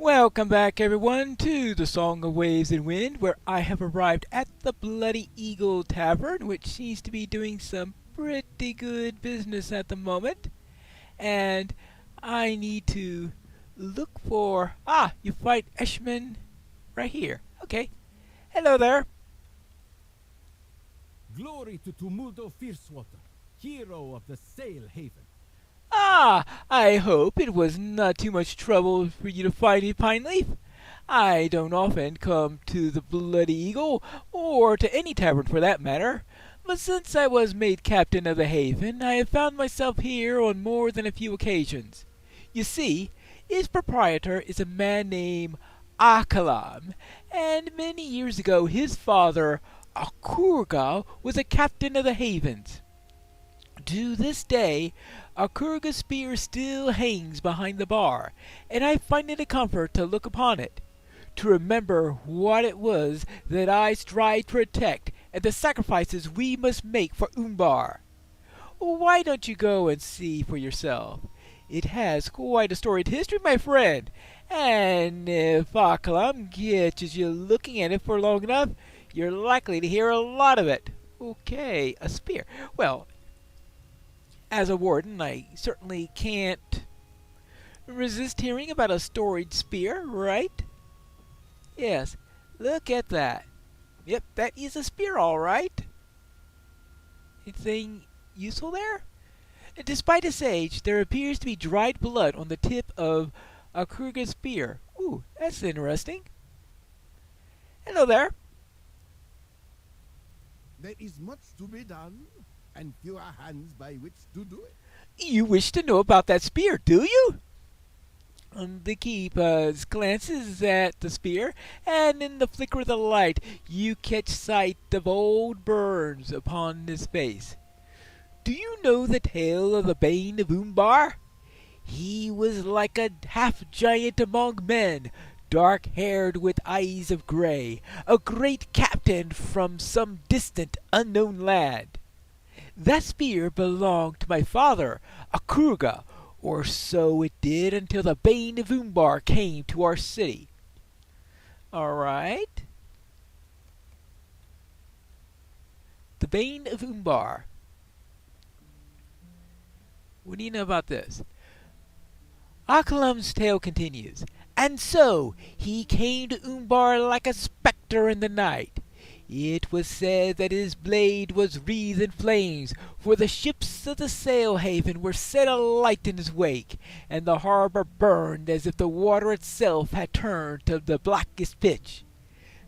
Welcome back, everyone, to the Song of Waves and Wind, where I have arrived at the Bloody Eagle Tavern, which seems to be doing some pretty good business at the moment. And I need to look for. Ah, you fight Eshman right here. Okay. Hello there. Glory to Tumulto Fiercewater, hero of the Sail Haven. Ah, I hope it was not too much trouble for you to find me, Pine Leaf. I don't often come to the Bloody Eagle, or to any tavern for that matter, but since I was made captain of the Haven, I have found myself here on more than a few occasions. You see, its proprietor is a man named Akalam, and many years ago his father, Akurga, was a captain of the Havens. To this day, Akurga's spear still hangs behind the bar, and I find it a comfort to look upon it, to remember what it was that I strive to protect and the sacrifices we must make for Umbar. Why don't you go and see for yourself? It has quite a storied history, my friend, and if Akalam catches you looking at it for long enough, you're likely to hear a lot of it. Okay, a spear. Well, as a warden, I certainly can't resist hearing about a storied spear, right? Yes, look at that. Yep, that is a spear, all right. Anything useful there? Despite its age, there appears to be dried blood on the tip of a Kruger spear. Ooh, that's interesting. Hello there. There is much to be done, and fewer hands by which to do it. You wish to know about that spear, do you? The keeper glances at the spear, and in the flicker of the light, you catch sight of old burns upon his face. Do you know the tale of the Bane of Umbar? He was like a half-giant among men, dark-haired with eyes of gray, a great captain from some distant, unknown land. That spear belonged to my father, Akuga, or so it did until the Bane of Umbar came to our city. All right. The Bane of Umbar. What do you know about this? Akalam's tale continues. And so he came to Umbar like a spectre in the night. It was said that his blade was wreathed in flames, for the ships of the sail haven were set alight in his wake, and the harbor burned as if the water itself had turned to the blackest pitch.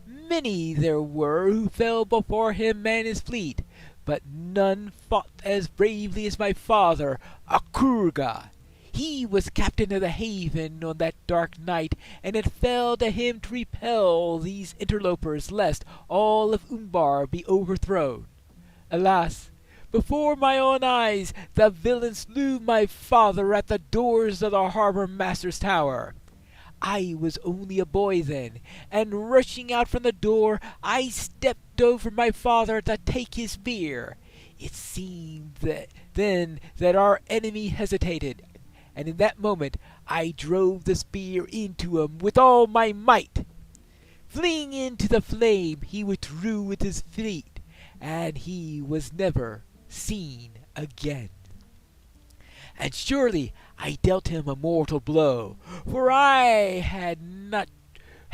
Many there were who fell before him and his fleet, but none fought as bravely as my father, Akurga. He was captain of the haven on that dark night, and it fell to him to repel these interlopers, lest all of Umbar be overthrown. Alas! Before my own eyes the villain slew my father at the doors of the harbor master's tower. I was only a boy then, and rushing out from the door, I stepped over my father to take his spear. It seemed then that our enemy hesitated, and in that moment I drove the spear into him with all my might. Fleeing into the flame, he withdrew with his fleet, and he was never seen again. And surely I dealt him a mortal blow, for had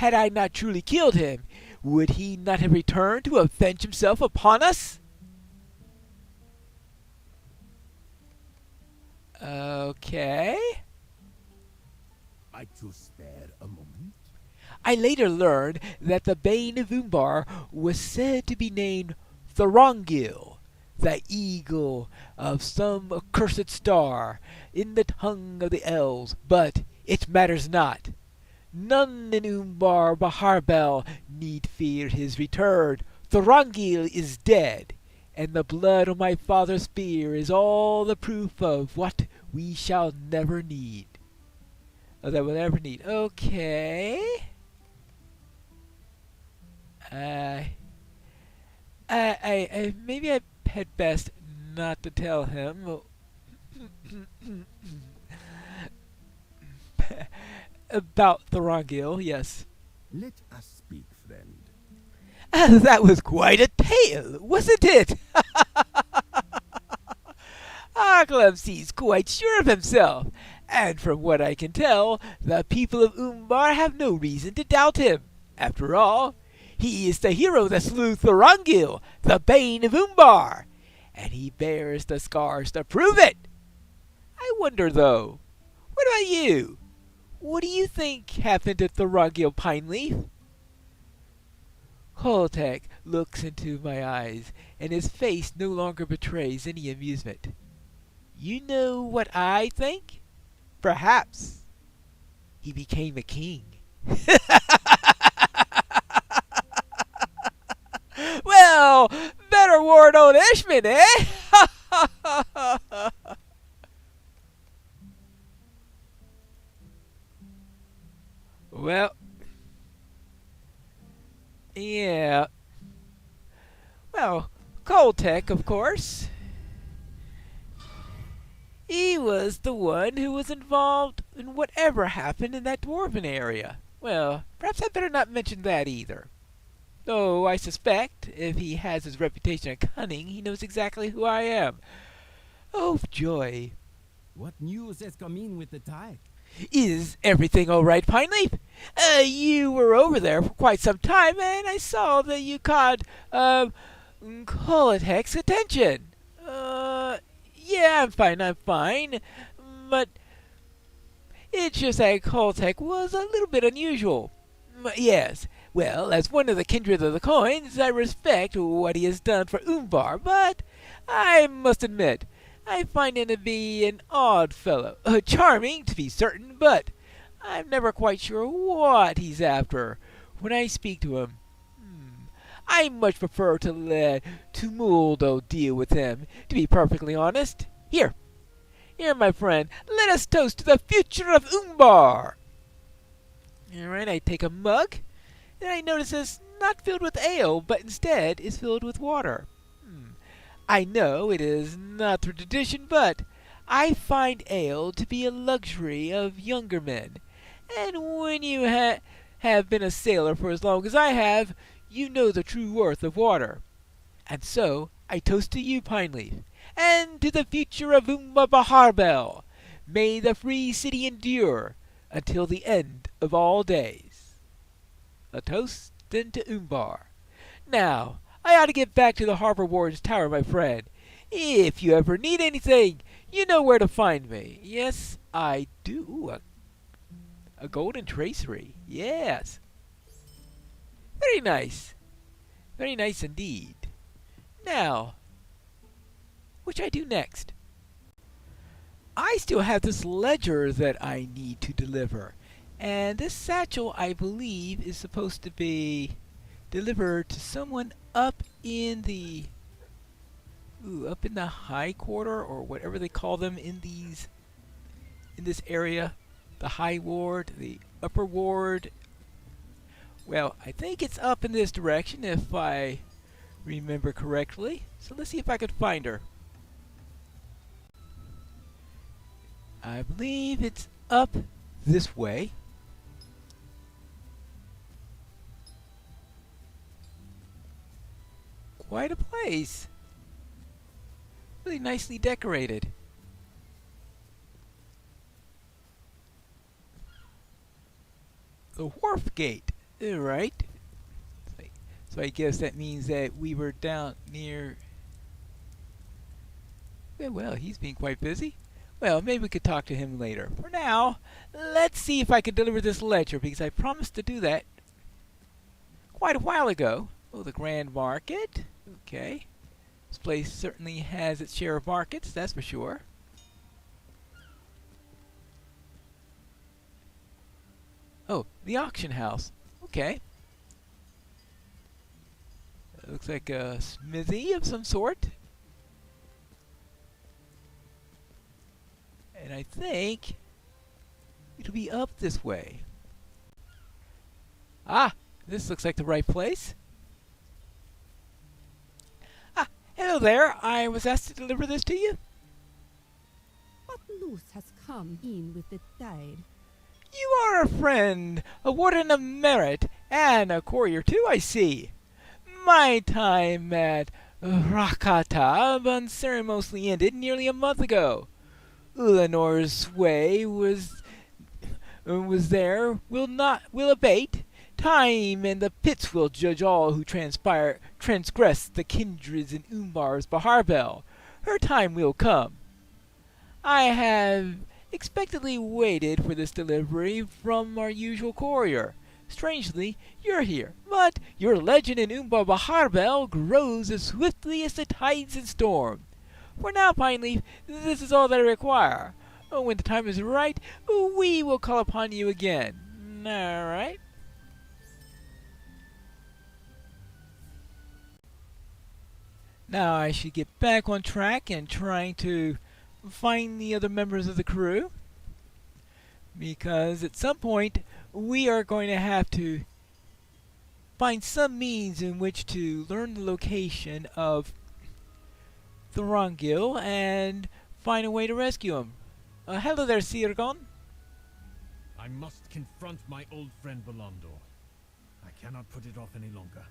I not truly killed him, would he not have returned to avenge himself upon us? Okay. Might you spare a moment? I later learned that the Bane of Umbar was said to be named Thorongil, the eagle of some accursed star, in the tongue of the elves, but it matters not. None in Umbar Baharbel need fear his return. Thorongil is dead, and the blood on my father's spear is all the proof of what we shall never need. That we'll never need. Okay. Maybe I had best not to tell him. About Thorongil, yes. Let us speak, friend. That was quite a tale, wasn't it? Clemsy's quite sure of himself, and from what I can tell, the people of Umbar have no reason to doubt him. After all, he is the hero that slew Thorongil, the bane of Umbar, and he bears the scars to prove it. I wonder, though, what about you? What do you think happened to Thorongil, Pineleaf? Koltek looks into my eyes, and his face no longer betrays any amusement. You know what I think? Perhaps he became a king. Well, better warn old Ishman, eh? Well, yeah. Well, Koltek, of course. He was the one who was involved in whatever happened in that dwarven area. Well, perhaps I better not mention that either. Though I suspect, if he has his reputation of cunning, he knows exactly who I am. Oh, joy. What news has come in with the tide? Is everything all right, Pineleaf? You were over there for quite some time, and I saw that you caught, Koltek's attention. Yeah, I'm fine. But it's just that Koltek was a little bit unusual. Yes, well, as one of the kindred of the coins, I respect what he has done for Umbar, but I must admit, I find him to be an odd fellow. Charming, to be certain, but I'm never quite sure what he's after when I speak to him. I much prefer to let Tumuldo deal with him, to be perfectly honest. Here, my friend, let us toast to the future of Umbar. All right, I take a mug, and I notice it's not filled with ale, but instead is filled with water. I know it is not the tradition, but I find ale to be a luxury of younger men. And when you have been a sailor for as long as I have, you know the true worth of water. And so I toast to you, Pineleaf, and to the future of Umbar Baharbel. May the free city endure until the end of all days. A toast then to Umbar. Now, I ought to get back to the Harbor Warden's Tower, my friend. If you ever need anything, you know where to find me. Yes, I do. A golden tracery. Yes. Very nice. Very nice indeed. Now, what should I do next? I still have this ledger that I need to deliver. And this satchel, I believe, is supposed to be delivered to someone up in the high quarter, or whatever they call them in this area. The high ward, the upper ward. Well, I think it's up in this direction if I remember correctly. So let's see if I can find her. I believe it's up this way. Quite a place. Really nicely decorated. The wharf gate. Right. So I guess that means that we were down near... Well, he's being quite busy. Well, maybe we could talk to him later. For now, let's see if I can deliver this ledger, because I promised to do that quite a while ago. Oh, the Grand Market. Okay. This place certainly has its share of markets, that's for sure. Oh, the auction house. Okay. It looks like a smithy of some sort. And I think it'll be up this way. Ah, this looks like the right place. Ah, hello there. I was asked to deliver this to you. What news has come in with the tide? You are a friend, a warden of merit, and a courier too, I see. My time at Rakata unceremoniously ended nearly a month ago. Ulinor's sway was there, will abate. Time and the pits will judge all who transgress the kindreds in Umbar's Baharbel. Her time will come. I have expectantly waited for this delivery from our usual courier. Strangely, you're here, but your legend in Umbar Baharbel grows as swiftly as the tides in storm. For now, Pineleaf, this is all that I require. When the time is right, we will call upon you again. All right? Now I should get back on track and trying to find the other members of the crew, because at some point we are going to have to find some means in which to learn the location of Thorongil and find a way to rescue him. Hello there, Sirgon. I must confront my old friend Belondor. I cannot put it off any longer.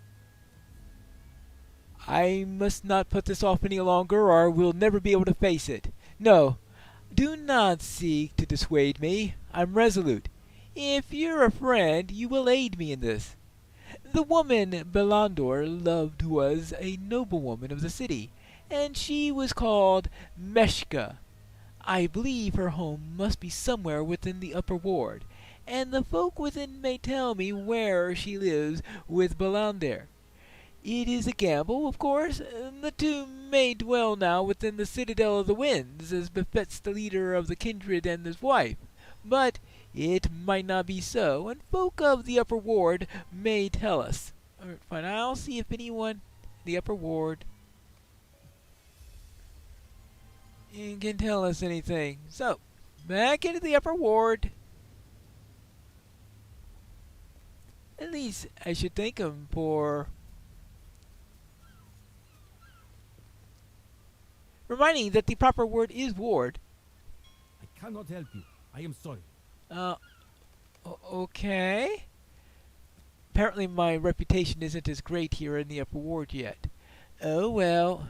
I must not put this off any longer, or we'll never be able to face it. No, do not seek to dissuade me. I'm resolute. If you're a friend, you will aid me in this. The woman Belondor loved was a noblewoman of the city, and she was called Meshka. I believe her home must be somewhere within the upper ward, and the folk within may tell me where she lives with Belonder. It is a gamble, of course. The two may dwell now within the Citadel of the Winds, as befits the leader of the kindred and his wife. But it might not be so, and folk of the upper ward may tell us. All right, fine, I'll see if anyone in the upper ward can tell us anything. So, back into the upper ward. At least I should thank him for reminding that the proper word is ward. I cannot help you. I am sorry. Okay. Apparently my reputation isn't as great here in the upper ward yet. Oh well.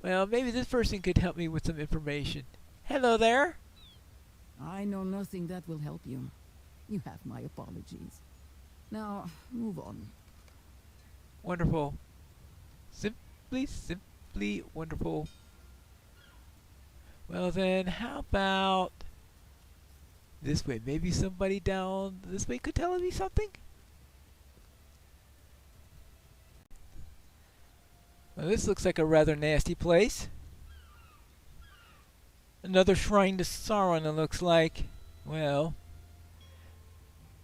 Well, maybe this person could help me with some information. Hello there. I know nothing that will help you. You have my apologies. Now, move on. Wonderful. Simply wonderful. Well then, how about this way? Maybe somebody down this way could tell me something? Well, this looks like a rather nasty place. Another shrine to Sauron, it looks like. Well,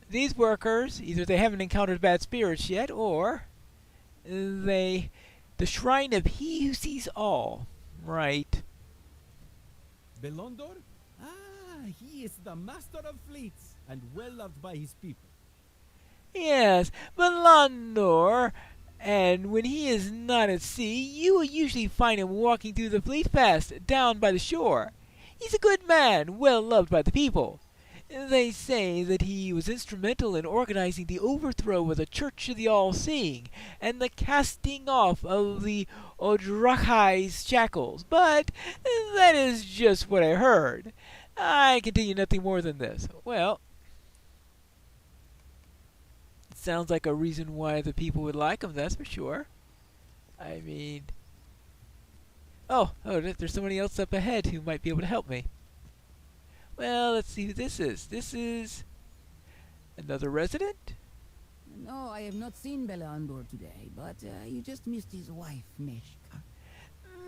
these workers, either they haven't encountered bad spirits yet, or the shrine of He Who Sees All. Right. Belondor? Ah, he is the master of fleets and well loved by his people. Yes, Belondor. And when he is not at sea, you will usually find him walking through the fleet path down by the shore. He's a good man, well loved by the people. They say that he was instrumental in organizing the overthrow of the Church of the All-Seeing and the casting off of the Odrachai's shackles, but that is just what I heard. I can tell you nothing more than this. Well, it sounds like a reason why the people would like him, that's for sure. I mean... Oh, there's somebody else up ahead who might be able to help me. Well, let's see who this is. This is another resident? No, I have not seen Belondor today, but you just missed his wife, Meshka.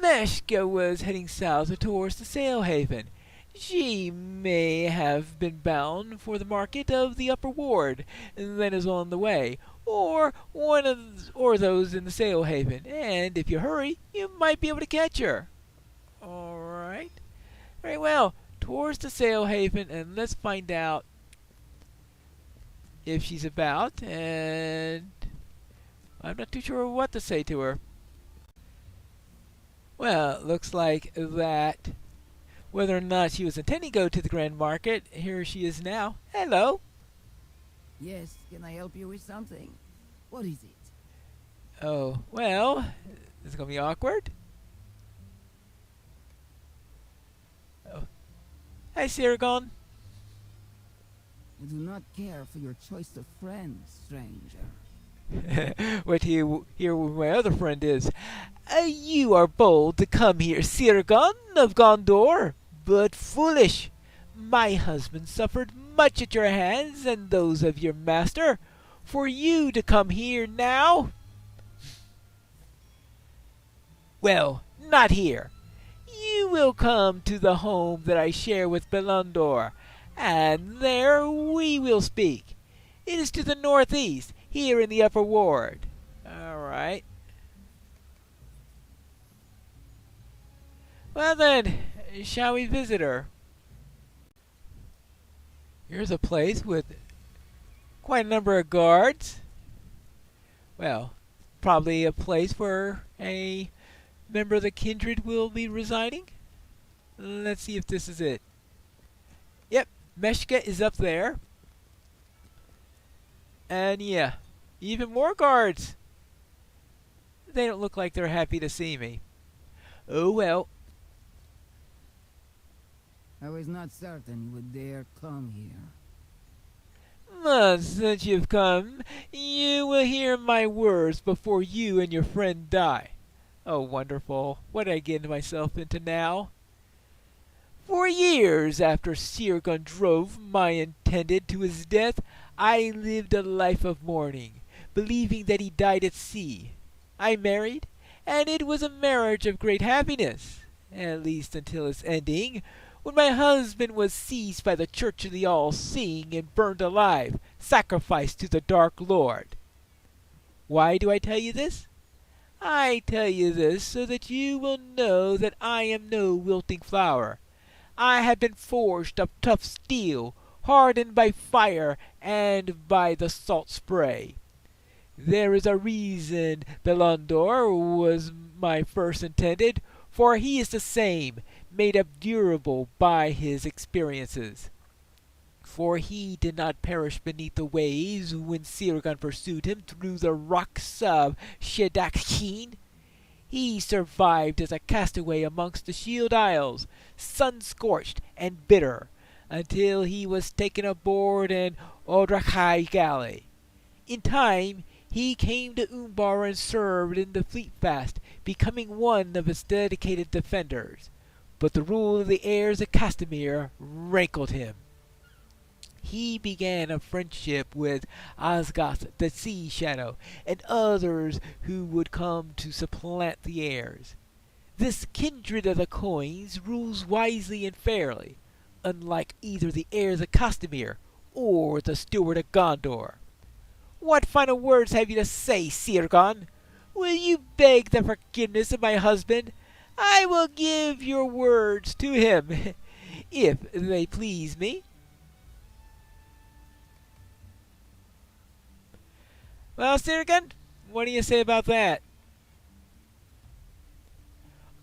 Meshka was heading south towards the Sail Haven. She may have been bound for the market of the upper ward, and then is on the way, or those in the Sail Haven. And if you hurry, you might be able to catch her. All right. Very well. Towards the Sail Haven, and let's find out if she's about, and I'm not too sure what to say to her. Well, it looks like that whether or not she was intending to go to the Grand Market. Here she is now. Hello. Yes, can I help you with something? What is it? Oh, well, this is going to be awkward. Oh. Hi, Sirgon. I do not care for your choice of friends, stranger. Wait till you hear who my other friend is. You are bold to come here, Sirgon of Gondor, but foolish. My husband suffered much at your hands and those of your master. For you to come here now? Well, not here. You will come to the home that I share with Belundor, and there we will speak. It is to the northeast, here in the upper ward. All right. Well then, shall we visit her? Here's a place with quite a number of guards. Well, probably a place where a member of the kindred will be residing. Let's see if this is it. Yep, Meshka is up there. And yeah, even more guards. They don't look like they're happy to see me. Oh well. I was not certain you would dare come here. Well, since you've come, you will hear my words before you and your friend die. Oh, wonderful. What did I get myself into now? For years after Sirgon drove my intended to his death, I lived a life of mourning, believing that he died at sea. I married, and it was a marriage of great happiness, at least until its ending, when my husband was seized by the Church of the All-Seeing and burned alive, sacrificed to the Dark Lord. Why do I tell you this? I tell you this so that you will know that I am no wilting flower. I have been forged of tough steel, hardened by fire and by the salt spray. There is a reason Belundor was my first intended, for he is the same, made up durable by his experiences. For he did not perish beneath the waves when Sirgon pursued him through the rocks of Shedakhin. He survived as a castaway amongst the Shield Isles, sun-scorched and bitter, until he was taken aboard an Odrachai galley. In time, he came to Umbar and served in the fleet fast, becoming one of its dedicated defenders. But the rule of the heirs of Castamere rankled him. He began a friendship with Osgoth the Sea Shadow and others who would come to supplant the heirs. This kindred of the coins rules wisely and fairly, unlike either the heirs of Castamere or the steward of Gondor. What final words have you to say, Sirgon? Will you beg the forgiveness of my husband? I will give your words to him, if they please me. Well, Sirgon, what do you say about that?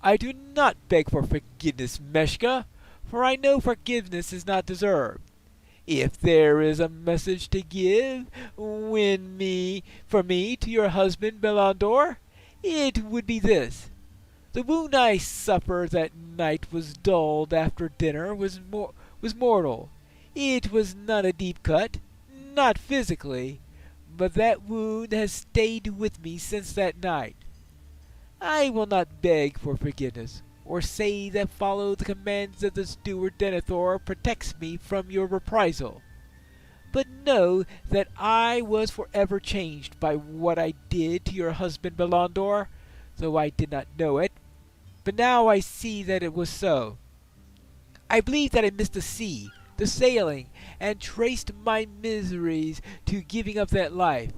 I do not beg for forgiveness, Meshka, for I know forgiveness is not deserved. If there is a message to give, for me to your husband Belundor, it would be this. The wound I suffered that night was dulled after dinner was mortal. It was not a deep cut, not physically, but that wound has stayed with me since that night. I will not beg for forgiveness, or say that follow the commands of the steward Denethor protects me from your reprisal. But know that I was forever changed by what I did to your husband Belundor, though I did not know it. But now I see that it was so. I believe that I missed the sea, the sailing, and traced my miseries to giving up that life.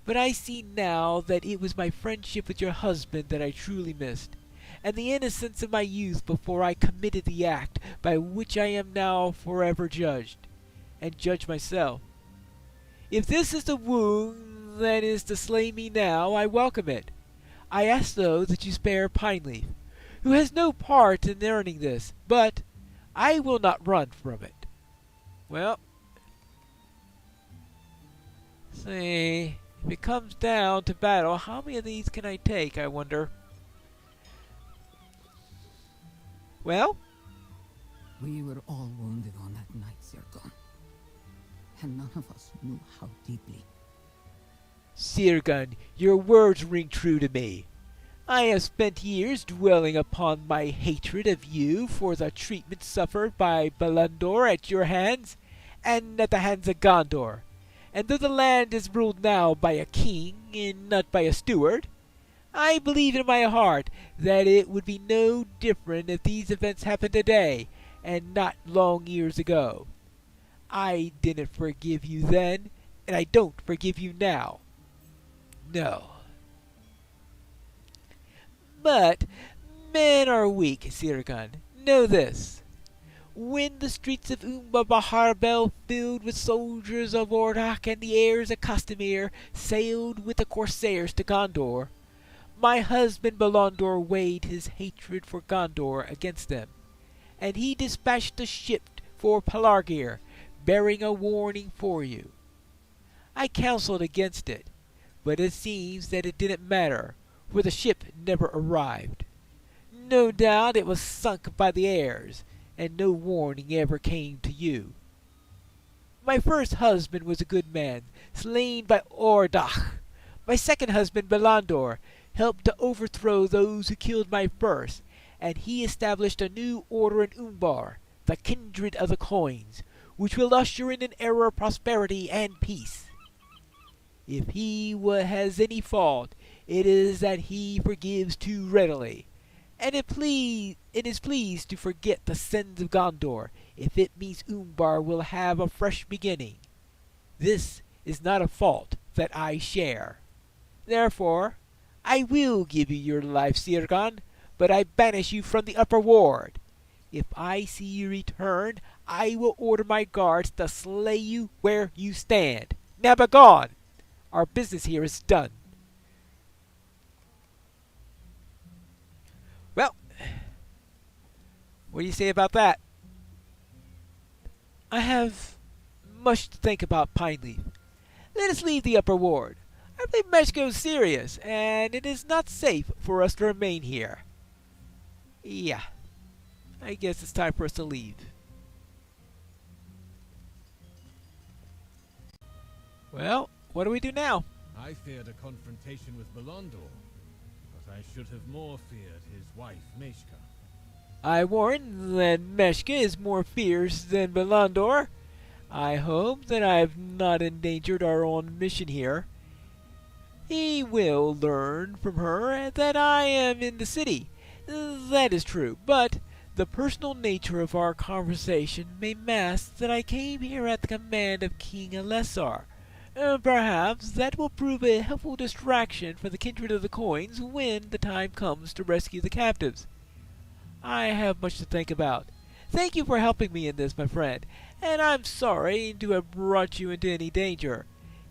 But I see now that it was my friendship with your husband that I truly missed, and the innocence of my youth before I committed the act by which I am now forever judged, and judge myself. If this is the wound that is to slay me now, I welcome it. I ask, though, that you spare Pineleaf, who has no part in earning this, but I will not run from it. Well, see, if it comes down to battle, how many of these can I take, I wonder? Well, We were all wounded on that night, Sirgon. And none of us knew how deeply. Sirgon, your words ring true to me. I have spent years dwelling upon my hatred of you for the treatment suffered by Belundor at your hands and at the hands of Gondor. And though the land is ruled now by a king and not by a steward, I believe in my heart that it would be no different if these events happened today and not long years ago. I didn't forgive you then, and I don't forgive you now. No. But men are weak, Sirgon. Know this. When the streets of Umbar filled with soldiers of Ordach and the heirs of Castamir sailed with the corsairs to Gondor, my husband Belondor weighed his hatred for Gondor against them, and he dispatched a ship for Pelargir, bearing a warning for you. I counseled against it, but it seems that it didn't matter, for the ship never arrived. No doubt it was sunk by the heirs, and no warning ever came to you. My first husband was a good man, slain by Ordach. My second husband, Belondor, helped to overthrow those who killed my first, and he established a new order in Umbar, the kindred of the coins, which will usher in an era of prosperity and peace. If he has any fault, it is that he forgives too readily, and is pleased to forget the sins of Gondor, if it means Umbar will have a fresh beginning. This is not a fault that I share. Therefore, I will give you your life, Sirgon, but I banish you from the upper ward. If I see you return, I will order my guards to slay you where you stand. Now begone! Our business here is done. Well, what do you say about that? I have much to think about, Pineleaf. Let us leave the upper ward. I believe Meshko is serious, and it is not safe for us to remain here. Yeah, I guess it's time for us to leave. Well, what do we do now? I feared a confrontation with Belondor, but I should have more feared his wife, Meshka. I warn that Meshka is more fierce than Belondor. I hope that I have not endangered our own mission here. He will learn from her that I am in the city. That is true, but the personal nature of our conversation may mask that I came here at the command of King Alessar. Perhaps that will prove a helpful distraction for the kindred of the coins when the time comes to rescue the captives. I have much to think about. Thank you for helping me in this, my friend, and I'm sorry to have brought you into any danger.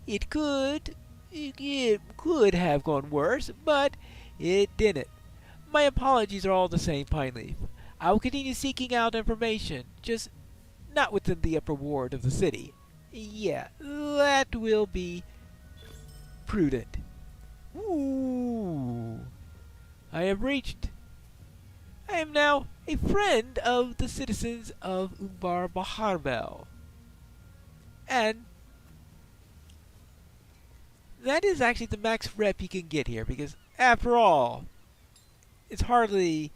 It could have gone worse, but it didn't. My apologies are all the same, Pineleaf. I will continue seeking out information, just not within the upper ward of the city. Yeah, that will be prudent. Ooh. I am now a friend of the citizens of Umbar Baharbel. And that is actually the max rep you can get here, because after all, it's hardly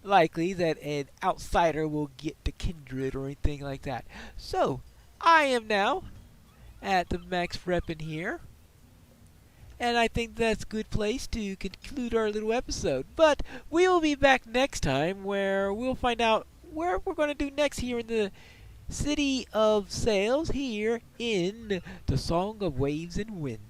likely that an outsider will get the kindred or anything like that. So, I am now at the max rep in here, and I think that's a good place to conclude our little episode. But we will be back next time, where we'll find out where we're going to do next here in the City of Sails, here in the Song of Waves and Winds.